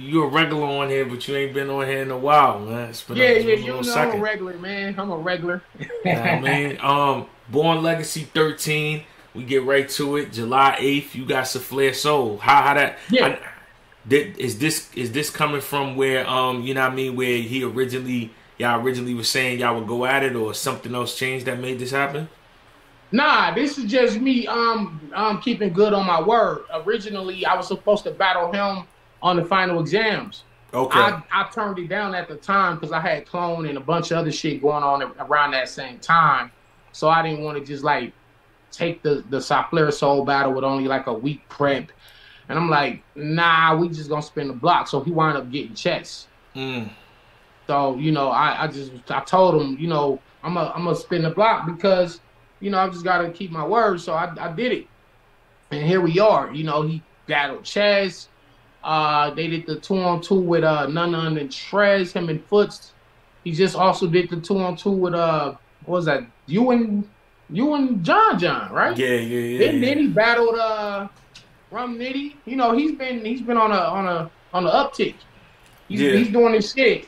You a regular on here, but you ain't been on here in a while, man. Yeah, It's yeah, been a you little know I'm a second. regular, man. I'm a regular. Nah, I mean, Born Legacy 13. We get right to it. July 8th. You got Souffleur Soul. How that? Yeah. Is this coming from where you know what I mean, where he originally y'all originally was saying y'all would go at it, or something else changed that made this happen? Nah, this is just me keeping good on my word. Originally, I was supposed to battle him on the final exams. Okay. I turned it down at the time because I had clone and a bunch of other shit going on around that same time. So I didn't want to just like take the Souffleur Soul battle with only like a week prep. And I'm like, nah, we just gonna spin the block. So he wound up getting chess. Mm. So, I told him, I'm gonna spin the block because, I just gotta keep my word. So I did it. And here we are. He battled Chess. They did the 2-on-2 with Nunna and Trez, him and Foots. He just also did the 2-on-2 with what was that? You and John, right? Yeah, yeah, yeah, Then yeah. he battled Rum Nitty. He's been on a uptick. Yeah. He's doing his shit.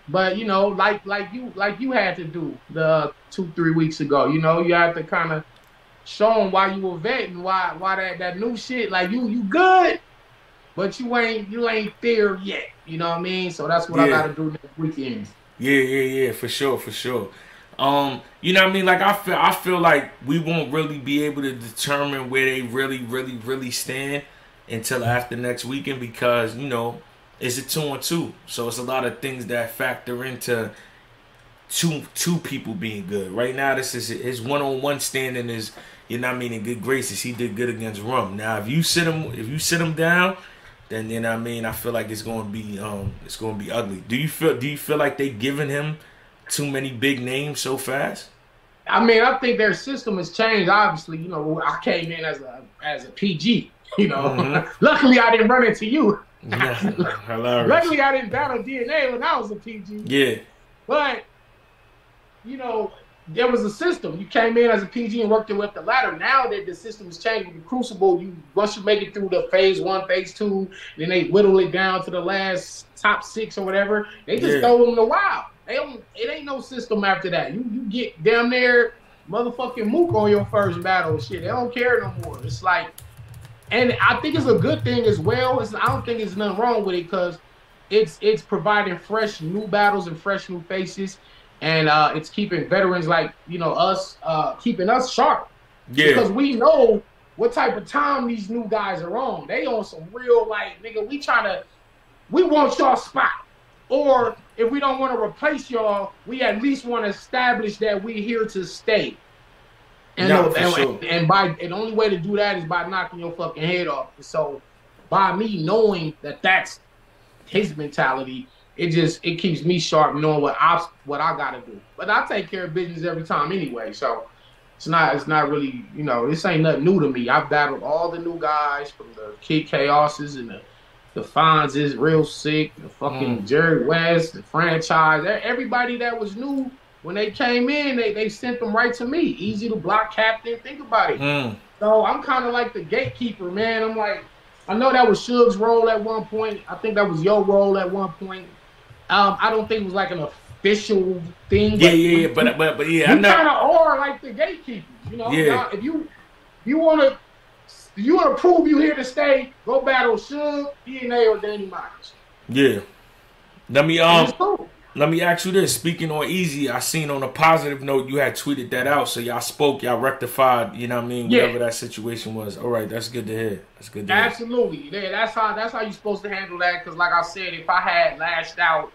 But like you had to do the 2-3 weeks ago. You have to kind of show him why you were vetting, why that new shit. Like you good, but you ain't there yet. You know what I mean? So that's what I Yeah. got to do next weekend. Yeah, yeah, yeah, for sure, for sure. You know what I mean? Like I feel like we won't really be able to determine where they really, really, really stand until after next weekend, because it's a 2-on-2, so it's a lot of things that factor into two people being good. Right now, this is his 1-on-1 standing is, what I mean, in good graces. He did good against Rum. Now, if you sit him down, then what I mean, I feel like it's gonna be ugly. Do you feel like they giving him too many big names so fast? I mean, I think their system has changed. Obviously, I came in as a PG. Mm-hmm. Luckily, I didn't run into you. Hilarious. Luckily, I didn't battle DNA when I was a PG. Yeah. But there was a system. You came in as a PG and worked your way up the ladder. Now that the system has changed with the Crucible, once you make it through the phase 1, phase 2, then they whittle it down to the last top 6 or whatever. They just Yeah. throw them in the wild. It ain't no system after that. You get down there, motherfucking Mook on your first battle. Shit, they don't care no more. It's like, and I think it's a good thing as well. I don't think there's nothing wrong with it because it's providing fresh new battles and fresh new faces, and it's keeping veterans like us, keeping us sharp Yeah. because we know what type of time these new guys are on. They on some real like nigga. We want y'all spot, or if we don't want to replace y'all, we at least want to establish that we're here to stay. And No, for sure. the only way to do that is by knocking your fucking head off. So by me knowing that that's his mentality, it keeps me sharp, knowing what I gotta do. But I take care of business every time anyway. So it's not really, this ain't nothing new to me. I've battled all the new guys from the Kid Chaoses and the Fonz is real sick, the fucking Jerry West, the franchise, everybody that was new. When they came in, they sent them right to me. Easy to block captain. Think about it. Mm. So I'm kind of like the gatekeeper, man. I'm like, I know that was Suge's role at one point. I think that was your role at one point. I don't think it was like an official thing. Yeah, yeah, yeah. But yeah, I We know. kind of are like the gatekeepers, Yeah. If you want to prove you here to stay, go battle Suge, DNA, or Danny Myers. Yeah. Let me And it's cool. let me ask you this. Speaking on Easy, I seen on a positive note you had tweeted that out, so y'all spoke, y'all rectified, Yeah. whatever that situation was. All right, that's good to hear. That's good to hear. Absolutely. Yeah, that's how you're supposed to handle that. Because, like I said, if I had lashed out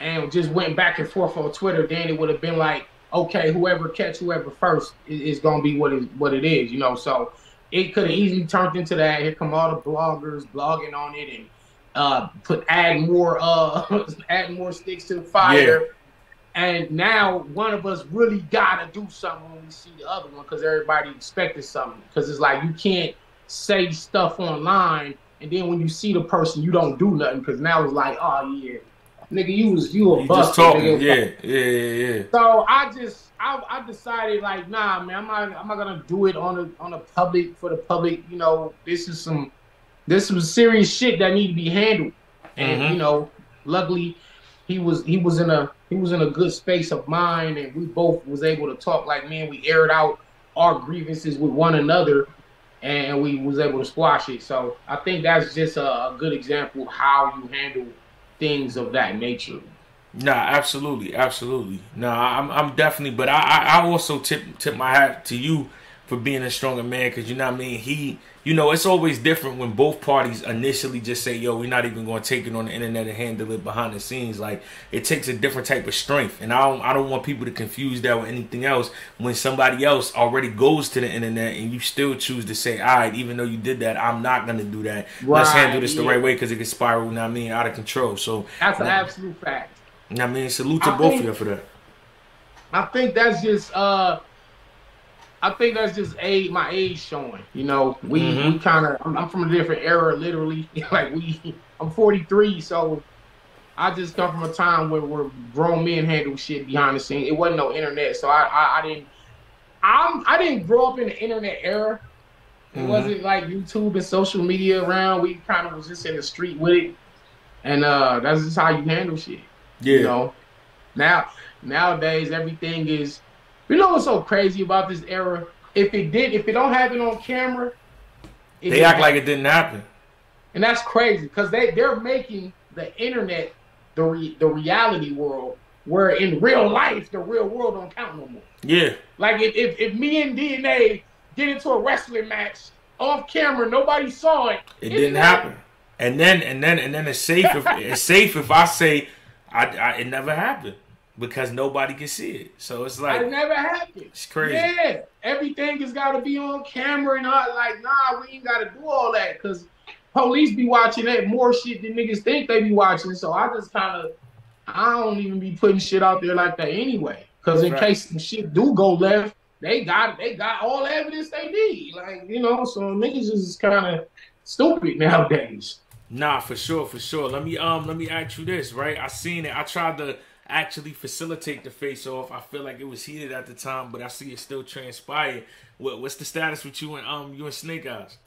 and just went back and forth on Twitter, then it would have been like, okay, whoever catch whoever first is gonna be what it is, So it could have easily turned into that. Here come all the bloggers blogging on it and add more sticks to the fire. Yeah. And now one of us really gotta do something when we see the other one because everybody expected something. Because it's like you can't say stuff online and then when you see the person you don't do nothing because now it's like, oh yeah, nigga, you a You buster. just talking. Nigga. Yeah. So I decided like, nah, man, I'm not gonna do it on the public for the public. This is some serious shit that need to be handled. And Mm-hmm. luckily he was in a good space of mind, and we both was able to talk like men. We aired out our grievances with one another, and we was able to squash it. So I think that's just a good example of how you handle things of that nature. Nah, absolutely, absolutely. Nah, I'm definitely, but I also tip my hat to you for being a stronger man, because you know what I mean. It's always different when both parties initially just say, "Yo, we're not even going to take it on the internet and handle it behind the scenes." Like, it takes a different type of strength, and I don't want people to confuse that with anything else. When somebody else already goes to the internet and you still choose to say, "All right, even though you did that, I'm not going to do that. Let's handle Right? this the Yeah, right way," because it can spiral. You know what I mean, out of control. So. that's an Nah, absolute fact. I mean, salute to I both of you think for that. I think that's just my age showing. We Mm-hmm. kind of I'm from a different era, literally. Like I'm 43, so I just come from a time where grown men handle shit behind the scenes. It wasn't no internet, so I didn't grow up in the internet era. It Mm-hmm. wasn't like YouTube and social media around. We kind of was just in the street with it, and that's just how you handle shit. You Yeah. know. Now nowadays everything is. You know what's so crazy about this era? If it don't happen on camera, it They didn't act like happen. it didn't happen. And that's crazy because they're making the internet the reality world, where in real life the real world don't count no more. Yeah. Like if me and DNA get into a wrestling match off camera, nobody saw it. It It didn't didn't happen. happen. And then it's safe if I say it never happened, because nobody can see it. So it's like, It never happened. it's crazy. Yeah, everything has got to be on camera, and I like, nah, we ain't got to do all that because police be watching that more shit than niggas think they be watching. So I don't even be putting shit out there like that anyway. Because in Right. case some shit do go left, they got all the evidence they need. Like, so niggas is kind of stupid nowadays. Nah, for sure, for sure. Let me ask you this, right? I seen it. I tried to actually facilitate the face off. I feel like it was heated at the time, but I see it still transpired. What's the status with you and Snake Eyes?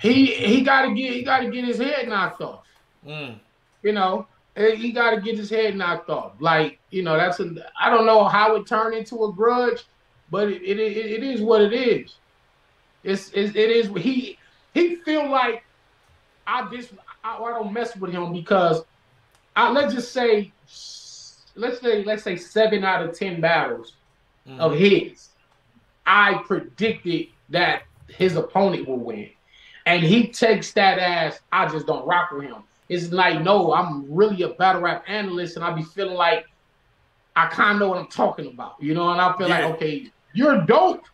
He gotta get his head knocked off. Mm. You know, he got to get his head knocked off. Like, I don't know how it turned into a grudge, but it is what it is. It is. He feel like I don't mess with him because let's just say let's say 7 out of 10 battles of Mm-hmm. his, I predicted that his opponent will win. And he takes that as I just don't rock with him. It's like, no, I'm really a battle rap analyst, and I be feeling like I kind of know what I'm talking about, and I feel like, Yeah. okay, you're dope.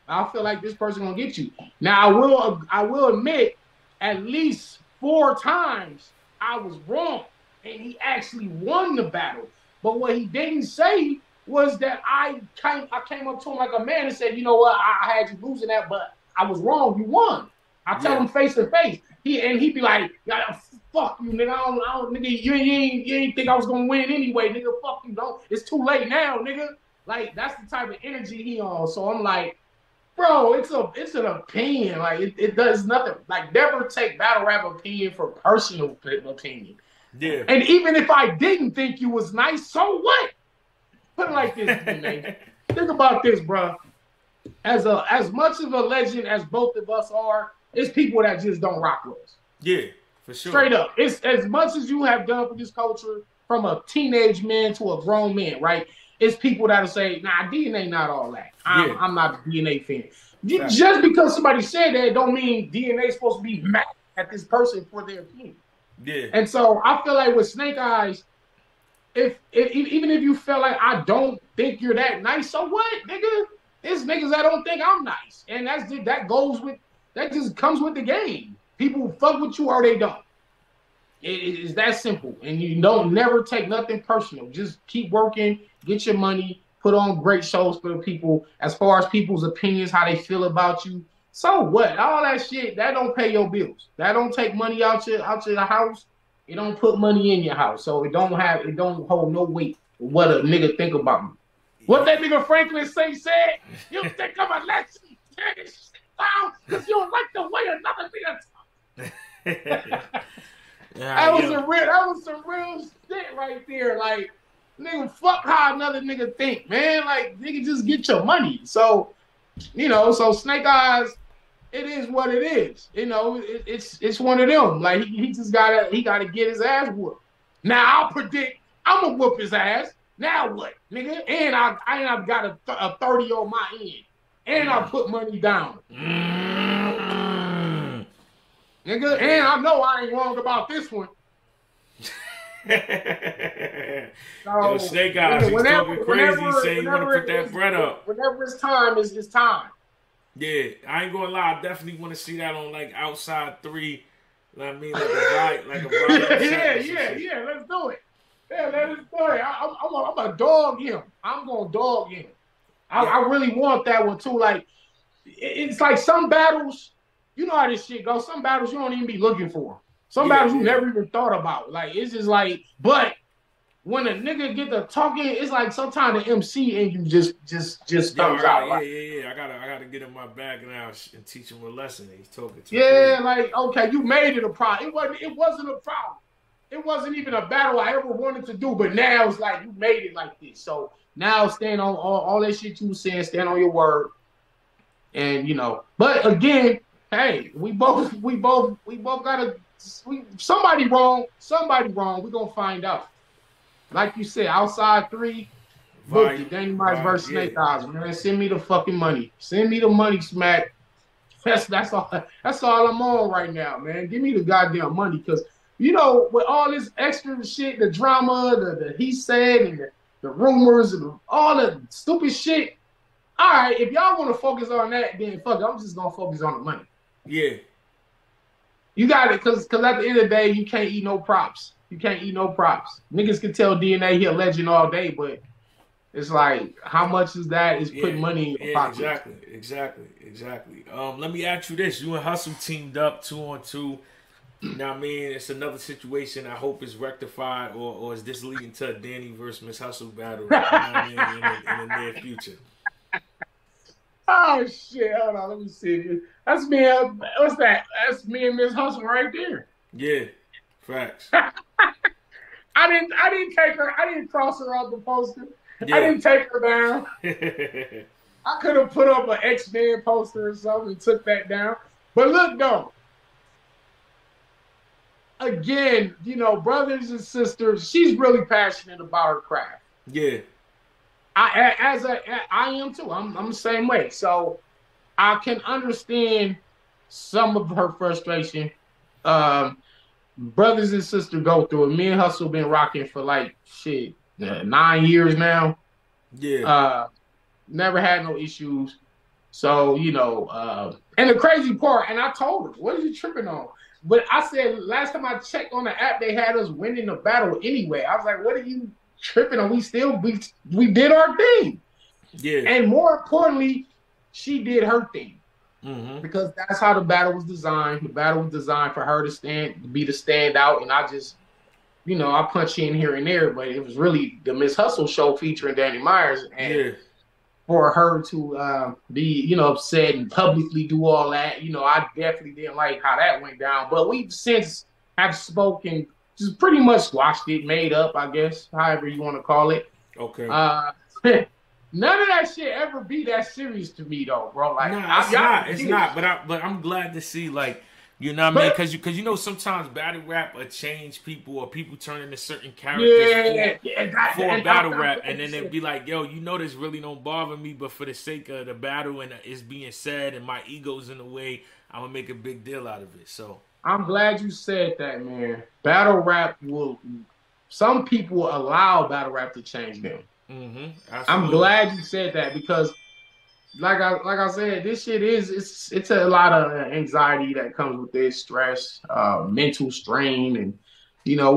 I feel like this person gonna get you. Now I will admit, at least 4 times I was wrong, and he actually won the battle. But what he didn't say was that I came up to him like a man and said, you know what, I had you losing that, but I was wrong. You won. I tell Yeah. him face to face. He'd be like, yeah, fuck you, nigga. Nigga, you ain't think I was gonna win anyway, nigga. Fuck you, don't. It's too late now, nigga. Like, that's the type of energy he on. So I'm like, bro, it's an opinion. Like, it does nothing. Like, never take battle rap opinion for personal opinion. Yeah. And even if I didn't think you was nice, so what? Put it like this, DNA. Think about this, bro. As much of a legend as both of us are, it's people that just don't rock with us. Yeah. For sure. Straight up. It's as much as you have done for this culture, from a teenage man to a grown man, right? It's people that'll say, nah, DNA not all that. Yeah. I'm not a DNA fan. Fact. Just because somebody said that don't mean DNA is supposed to be mad at this person for their opinion. Yeah. And so I feel like with Snake Eyes, if even if you feel like I don't think you're that nice, so what, nigga? It's niggas that don't think I'm nice, and that just comes with the game. People fuck with you or they don't. It's that simple, and you don't never take nothing personal. Just keep working, get your money, put on great shows for the people. As far as people's opinions, how they feel about you, so what? All that shit that don't pay your bills. That don't take money out your house. It don't put money in your house, so it don't hold no weight. What a nigga think about me. What that nigga Franklin said, you think I'm a legend? Tear this shit down because you don't like the way another nigga talk. That was some real shit right there. Like, nigga, fuck how another nigga think, man. Like, nigga, just get your money. So, so Snake Eyes, it is what it is. It's one of them. Like, he just gotta get his ass whooped. Now I'll predict I'm gonna whoop his ass. Now what, nigga? And I've got a 30 on my end, and I put money down, nigga. And I know I ain't wrong about this one. Yo, Snake Eyes, he's talking crazy. He's saying you want to put that bread up. Whenever it's time, it's time. Yeah, I ain't gonna lie. I definitely want to see that on like Outside 3. I mean, like a yeah. Let's do it. Yeah, let's do it. I'm gonna dog him. I'm gonna dog him. I really want that one too. Like, it's like some battles. You know how this shit goes. Some battles you don't even be looking for. Some battles you never even thought about. Like, it's just like, but when a nigga get to talking, it's like sometimes the MC and you just thumbs out. Yeah. I gotta get in my bag now and teach him a lesson. He's talking to me. Like, okay, you made it a problem. It wasn't a problem. It wasn't even a battle I ever wanted to do, but now it's like you made it like this. So now stand on all that shit you were saying, stand on your word. And but again, hey, we both gotta somebody wrong. We're gonna find out. Like you said, Outside 3, book it. Danny Myers versus Snake Eyes, man. Send me the fucking money. Send me the money, Smack. That's all I'm on right now, man. Give me the goddamn money, because with all this extra shit, the drama, the he said, and the rumors, and all the stupid shit. All right, if y'all want to focus on that, then fuck it. I'm just gonna focus on the money. Yeah. You got it, because at the end of the day, you can't eat no props. Niggas can tell DNA he a legend all day, but it's like, how much is that putting money in your pocket? Exactly. Let me ask you this. You and Hustle teamed up 2-on-2. Now, I mean, it's another situation I hope is rectified, or is this leading to a Danny versus Miss Hustle battle in the near future? Oh shit! Hold on, let me see. That's me. What's that? That's me and Miss Hustle right there. Yeah, facts. I didn't take her. I didn't cross her off the poster. Yeah. I didn't take her down. I could have put up an X-Men poster or something and took that down. But look, though. Again, brothers and sisters, she's really passionate about her craft. Yeah. I am too. I'm the same way. So I can understand some of her frustration. Brothers and sisters go through it. Me and Hustle been rocking for 9 years now. Yeah. Never had no issues. So, and the crazy part, and I told her, what are you tripping on? But I said, last time I checked on the app, they had us winning the battle anyway. I was like, what are you tripping on? We did our thing. Yeah. And more importantly, she did her thing. Mm-hmm. Because that's how the battle was designed. The battle was designed for her to be the standout, and I just, I punch in here and there, but it was really the Miss Hustle show featuring Danny Myers, and for her to be, upset and publicly do all that, I definitely didn't like how that went down. But we've since have spoken, just pretty much squashed it, made up, I guess, however you want to call it. Okay. None of that shit ever be that serious to me, though, bro. Like, it's not. But I'm glad to see, like, you know what I mean? Because sometimes battle rap will change people, or people turn into certain characters for battle rap, and then they'll be like, yo, this really don't bother me, but for the sake of the battle and it's being said and my ego's in the way, I'm gonna make a big deal out of it. So I'm glad you said that, man. Battle rap some people allow battle rap to change them. Mm-hmm. I'm glad you said that, because like I said, this shit it's a lot of anxiety that comes with this, stress, mental strain, and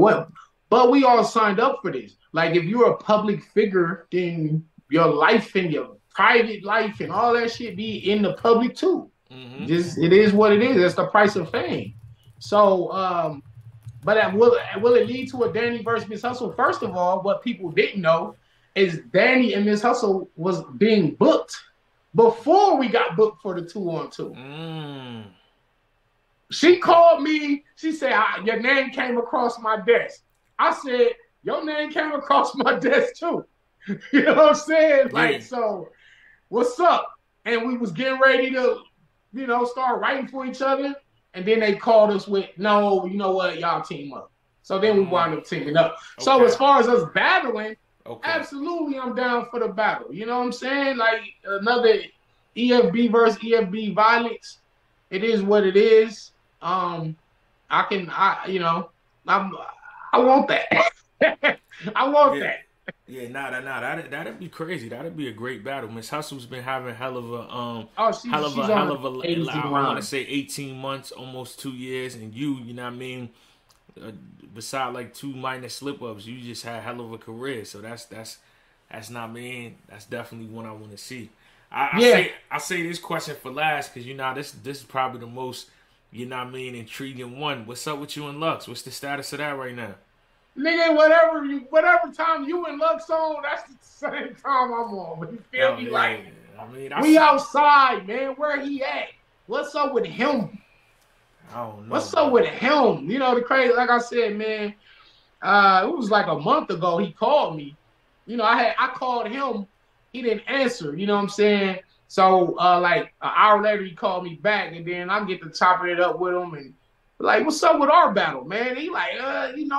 what. But we all signed up for this. Like, if you're a public figure, then your life and your private life and all that shit be in the public too. Mm-hmm. It is what it is. That's the price of fame. So, but will it lead to a Danny versus Miss Hustle? First of all, what people didn't know is Danny and Miss Hustle was being booked before we got booked for the 2-on-2. She Okay. called me. She said, your name came across my desk. I said, your name came across my desk too. You know what I'm saying? Yeah. Like, so what's up? And we was getting ready to, start writing for each other. And then they called us with, no, you know what, y'all team up. So then we wound up teaming up. So as Okay. far as us battling, Okay. absolutely I'm down for the battle. You know what I'm saying? Like another EFB versus EFB violence. It is what it is. I can I'm I want that. I want Yeah. that. Yeah, that'd be crazy. That'd be a great battle. Miss Hustle's been having hell of a Oh, she's on hell an of a amazing I want to run. say 18 months, almost 2 years, and you know what I mean. Uh, Beside like two minor slip ups, you just had hell of a career. So that's not me. That's definitely one I want to see. Yeah. I say this question for last because this is probably the most intriguing one. What's up with you and Lux? What's the status of that right now? Nigga, whatever time you and Lux on, that's the same time I'm on. You feel Oh me? yeah, Like I mean we outside, man. Where he at? What's up with him? I don't know, What's up man. with him? The crazy, like I said, man. It was like a month ago. He called me. I called him. He didn't answer. You know what I'm saying? So like an hour later, he called me back, and then I'm getting to chopping it up with him and like, what's up with our battle, man? He like,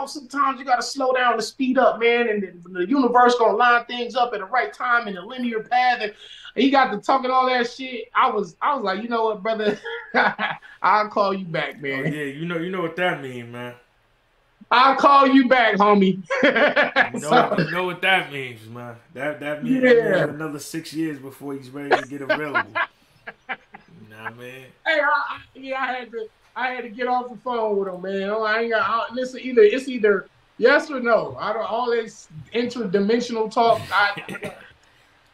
sometimes you gotta slow down to speed up, man, and the universe gonna line things up at the right time in a linear path. And he got to talking all that shit. I was like, you know what, brother? I'll call you back, Oh man. yeah, you know what that means, man. I'll call you back, homie. You So, know what that means, man. That means yeah. another 6 years before he's ready to get available. You know what I mean? Hey, I had to get off the phone with him, man. I ain't got listen. It's either yes or no. I don't all this interdimensional talk. I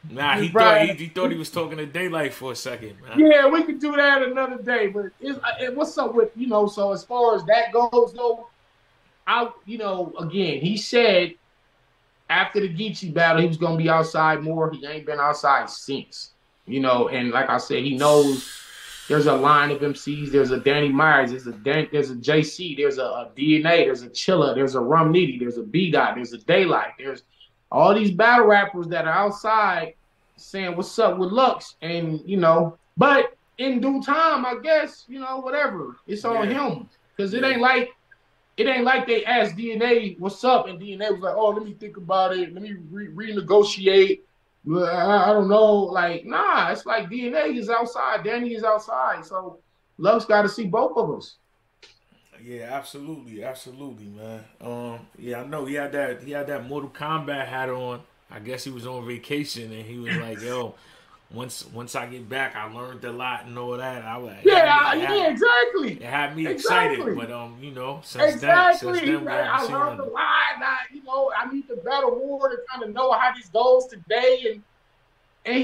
Nah, just Brian. he thought he was talking to daylight for a second, man. Yeah, we could do that another day. But what's up with So as far as that goes, though, again, he said after the Geechi battle, he was gonna be outside more. He ain't been outside since. And like I said, he knows there's a line of MCs. There's a Danny Myers. There's a JC. There's a DNA. There's a Chilla. There's a Rum Nitty. There's a B Dot. There's a Daylight. There's all these battle rappers that are outside saying what's up with Lux, and but in due time, I guess whatever. It's on Yeah, him because it yeah, ain't like they asked DNA what's up, and DNA was like, oh, let me think about it. Let me renegotiate. I don't know. Like, nah, it's like DNA is outside. Danny is outside. So Love's got to see both of us. yeah. Absolutely, man. Yeah, I know he had that Mortal Kombat hat on. I guess he was on vacation and he was like, "Yo, once I get back, I learned a lot and all that." Yeah, exactly. It had me excited, Exactly. but since Exactly. then we haven't I seen learned a him. lot. I need the battle war to kind of know how this goes today. And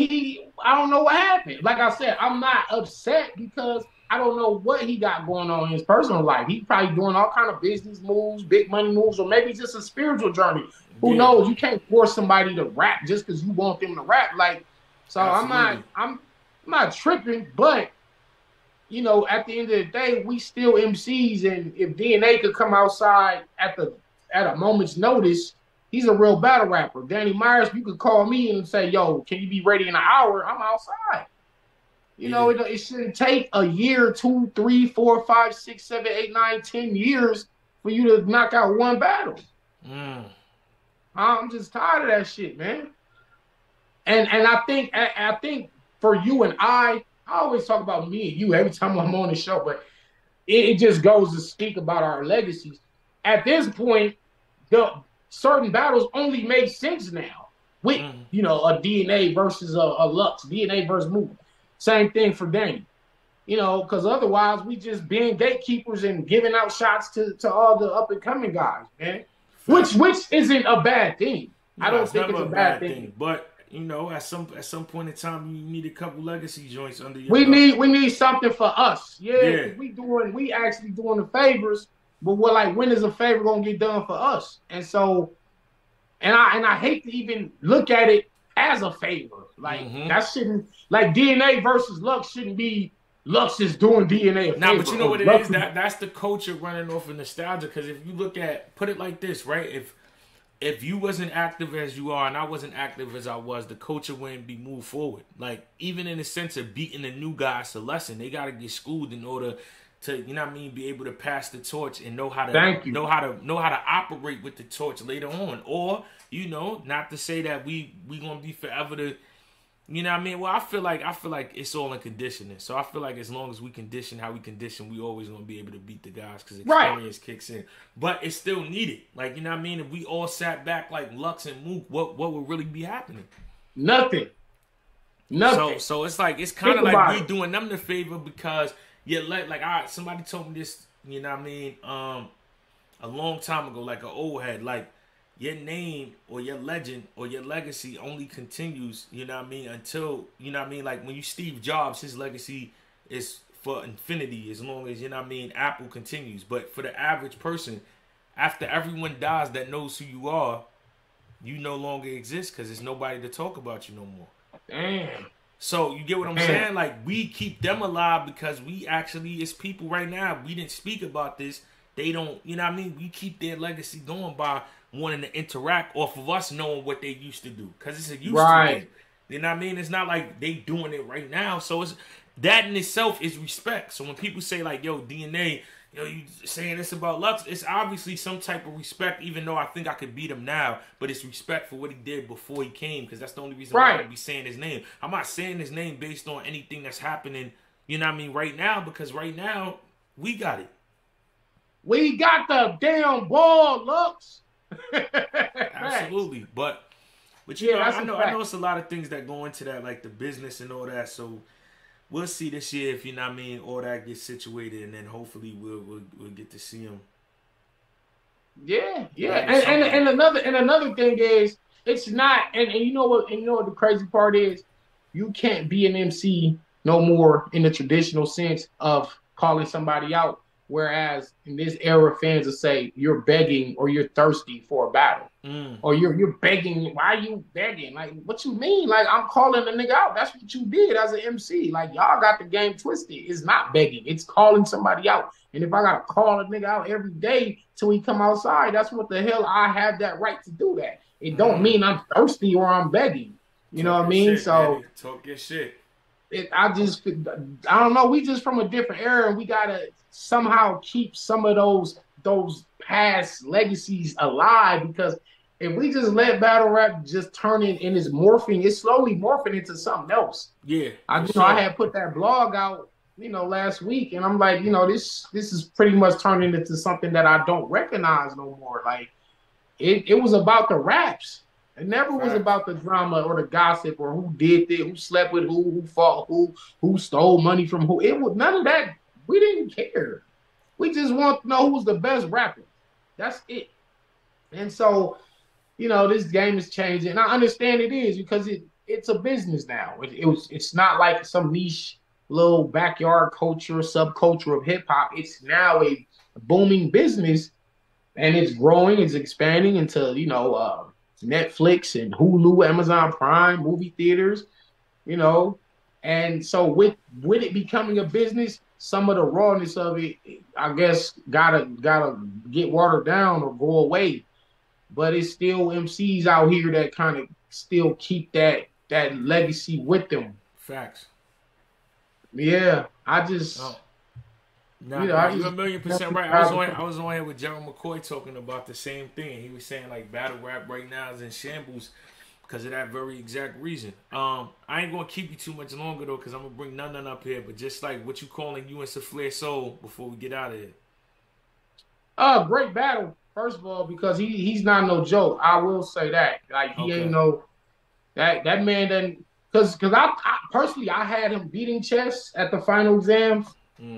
I don't know what happened. Like I said, I'm not upset because I don't know what he got going on in his personal life. He's probably doing all kind of business moves, big money moves, or maybe just a spiritual journey. Who Yeah, knows? You can't force somebody to rap just because you want them to rap. Like, so absolutely. I'm not tripping, but at the end of the day, we still MCs, and if DNA could come outside at a moment's notice, he's a real battle rapper. Danny Myers, you could call me and say, "Yo, can you be ready in an hour?" I'm outside. Yeah, It shouldn't take a year, 2, 3, 4, 5, 6, 7, 8, 9, 10 years for you to knock out one battle. mm, I'm just tired of that shit, man. And I think for you and I always talk about me and you every time I'm on the show, but it just goes to speak about our legacies. At this point, the certain battles only make sense now with mm. a DNA versus a Lux, DNA versus Move. Same thing for Danny. Because otherwise we just being gatekeepers and giving out shots to all the up and coming guys, man. Which Facts. isn't a bad thing. I No, don't it's think never it's a a bad bad thing. thing, but at some point in time, you need a couple legacy joints under your We belt. need we need something for us, yeah, Yeah, because we actually doing the favors, but we're like, when is a favor gonna get done for us? And so, and I hate to even look at it as a favor. Like mm-hmm. that shouldn't, like DNA versus Lux shouldn't be Lux is doing DNA a Nah, favor. but you know what it Lux is? That's the culture running off of nostalgia. Because if you look at, put it like this, right? If you wasn't active as you are and I wasn't active as I was, the culture wouldn't be moved forward. Like, even in the sense of beating the new guys a lesson, they got to get schooled in order to, you know what I mean, be able to pass the torch and know how to know how to operate with the torch later on. Or, you know, not to say that we gonna be forever to, you know what I mean? Well, I feel like it's all in conditioning. So I feel like as long as we condition how we condition, we always gonna be able to beat the guys because experience kicks in. But it's still needed. Like, you know what I mean? If we all sat back like Lux and Mook, what would really be happening? Nothing. So it's like, it's kind of like we doing them the favor because somebody told me this, you know what I mean, a long time ago, like an old head, like, your name or your legend or your legacy only continues, you know what I mean, until, you know what I mean, like when you Steve Jobs, his legacy is for infinity as long as, you know what I mean, Apple continues. But for the average person, after everyone dies that knows who you are, you no longer exist because there's nobody to talk about you no more. Damn. So you get what I'm saying? Like, we keep them alive because we actually, as people right now, we didn't speak about this. They don't, you know what I mean? We keep their legacy going by wanting to interact off of us knowing what they used to do. Because it's a used to thing. You know what I mean? It's not like they doing it right now. So it's that in itself is respect. So when people say like, yo, DNA, you saying this about Lux, it's obviously some type of respect, even though I think I could beat him now, but it's respect for what he did before he came, because that's the only reason why I would be saying his name. I'm not saying his name based on anything that's happening, you know what I mean, right now, because right now, we got it. We got the damn ball, Lux. Absolutely. But you know, I know it's a lot of things that go into that, like the business and all that, so we'll see this year if, you know what I mean, all that gets situated, and then hopefully we'll get to see him. Yeah. And another thing is, it's not, and you know what the crazy part is? You can't be an MC no more in the traditional sense of calling somebody out. Whereas in this era, fans will say you're begging or you're thirsty for a battle. Or you're begging. Why are you begging? Like, what you mean? Like, I'm calling the nigga out. That's what you did as an MC. Like, y'all got the game twisted. It's not begging. It's calling somebody out. And if I got to call a nigga out every day till he come outside, that's what the hell, I have that right to do that. It don't mean I'm thirsty or I'm begging. You know what I mean? Shit, so man. Talk your shit. I don't know. We just from a different era, and we gotta somehow keep some of those past legacies alive, because if we just let battle rap just turn in its morphing, it's slowly morphing into something else. Yeah. I had put that blog out, last week, and I'm like, this is pretty much turning into something that I don't recognize no more. Like, it was about the raps. It never was about the drama or the gossip or who did this, who slept with who fought who stole money from who. It was none of that. We didn't care. We just want to know who's the best rapper. That's it. And so, this game is changing. And I understand it is, because it's a business now. It's not like some niche little backyard culture, subculture of hip hop. It's now a booming business, and it's growing. It's expanding into Netflix and Hulu, Amazon Prime, movie theaters, and so with it becoming a business, some of the rawness of it, I guess, gotta get watered down or go away. But it's still MCs out here that kind of still keep that legacy with them. Facts. Yeah, I just. Oh. You're 1,000,000% right. I was on here with Gerald McCoy talking about the same thing. He was saying like battle rap right now is in shambles because of that very exact reason. I ain't gonna keep you too much longer though, because I'm gonna bring none up here. But just like what you calling you and Souffleur Soul before we get out of here. Great battle. First of all, because he's not no joke. I will say that. Like, he ain't no that man doesn't, because I personally I had him beating chess at the final exams.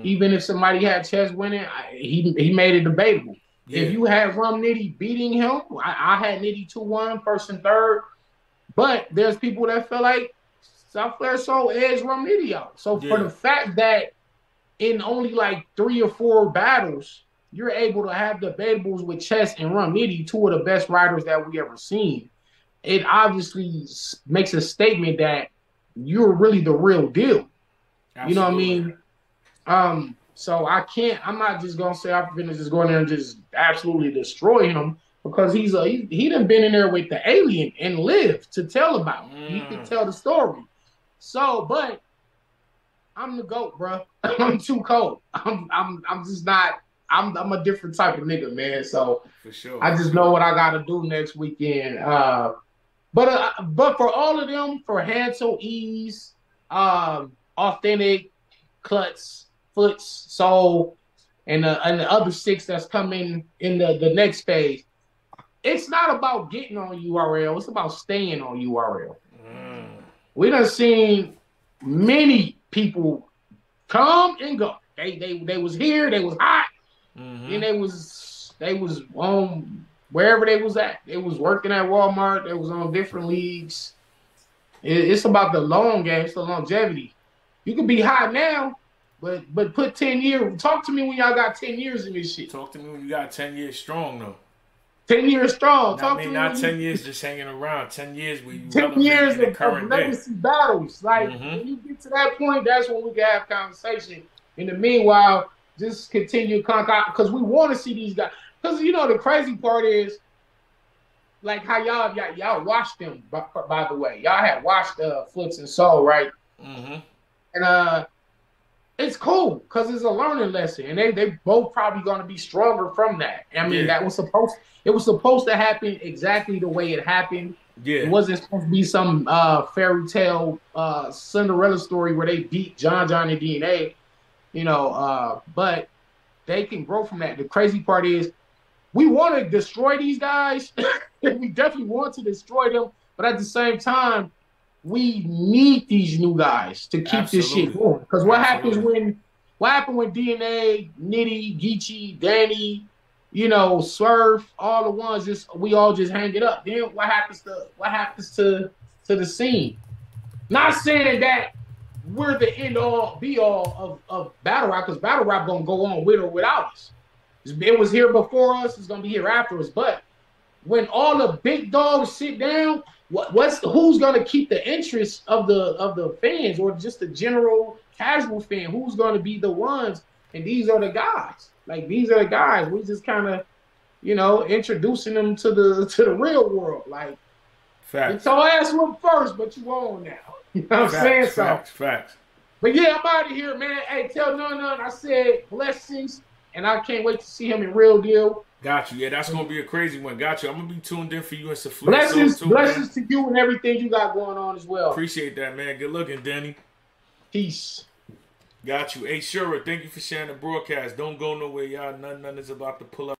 Even if somebody had chess winning, he made it debatable. Yeah. If you had Rum Nitty beating him, I had Nitty 2-1, first and third. But there's people that feel like Souffleur Soul edged Rum Nitty out. So for the fact that in only like 3 or 4 battles, you're able to have debatables with chess and Rum Nitty, 2 of the best writers that we ever seen, it obviously makes a statement that you're really the real deal. Absolutely. You know what I mean? So I can't. I'm not just gonna say I'm gonna just go in there and just absolutely destroy him because he done been in there with the alien and lived to tell about it. He can tell the story. So, but I'm the GOAT, bro. I'm too cold. I'm just not. I'm a different type of nigga, man. So For sure. I just know what I gotta do next weekend. But for all of them, for Hansel, Ease, Authentic, Klutz, Foots, Soul, and the other six that's coming in the next phase, it's not about getting on URL. It's about staying on URL. We done seen many people come and go. They was here, they was hot, and they was on wherever they was at. They was working at Walmart, they was on different leagues. It's about the long game, it's the longevity. You can be hot now, but put 10 years. Talk to me when y'all got 10 years in this shit. Talk to me when you got 10 years strong, though. 10 years strong. I mean, not 10 years just hanging around. 10 years where you 10 years in the current of legacy battles. Like, when you get to that point, that's when we can have conversation. In the meanwhile, just continue contact because we want to see these guys. Because, you know, the crazy part is, like, how y'all watched them, by the way. Y'all had watched Foots and Soul, right? And it's cool because it's a learning lesson. And they both probably going to be stronger from that. I mean, it was supposed to happen exactly the way it happened. Yeah. It wasn't supposed to be some fairy tale Cinderella story where they beat John and DNA, you know, but they can grow from that. The crazy part is we want to destroy these guys. We definitely want to destroy them. But at the same time, we need these new guys to keep this shit going. Because what happened when DNA, Nitty, Geechi, Danny, you know, Swerve, all the ones we all just hang it up. Then what happens to the scene? Not saying that we're the end all be all of battle rap, because battle rap gonna go on with or without us. It was here before us, it's gonna be here after us. But when all the big dogs sit down, who's gonna keep the interest of the fans or just the general casual fan? Who's gonna be the ones? And these are the guys. Like, these are the guys. We just kind of, you know, introducing them to the real world. Like, it's all ass whoop first, but you on now. You know what I'm saying? Facts. But yeah, I'm out of here, man. Hey, tell none I said blessings, and I can't wait to see him in Real Deal. Got you. Yeah, that's gonna be a crazy one. Got you. I'm gonna be tuned in for you and Saflin. Blessings to you and everything you got going on as well. Appreciate that, man. Good looking, Danny. Peace. Got you. Hey, Shura, thank you for sharing the broadcast. Don't go nowhere, y'all. None is about to pull up.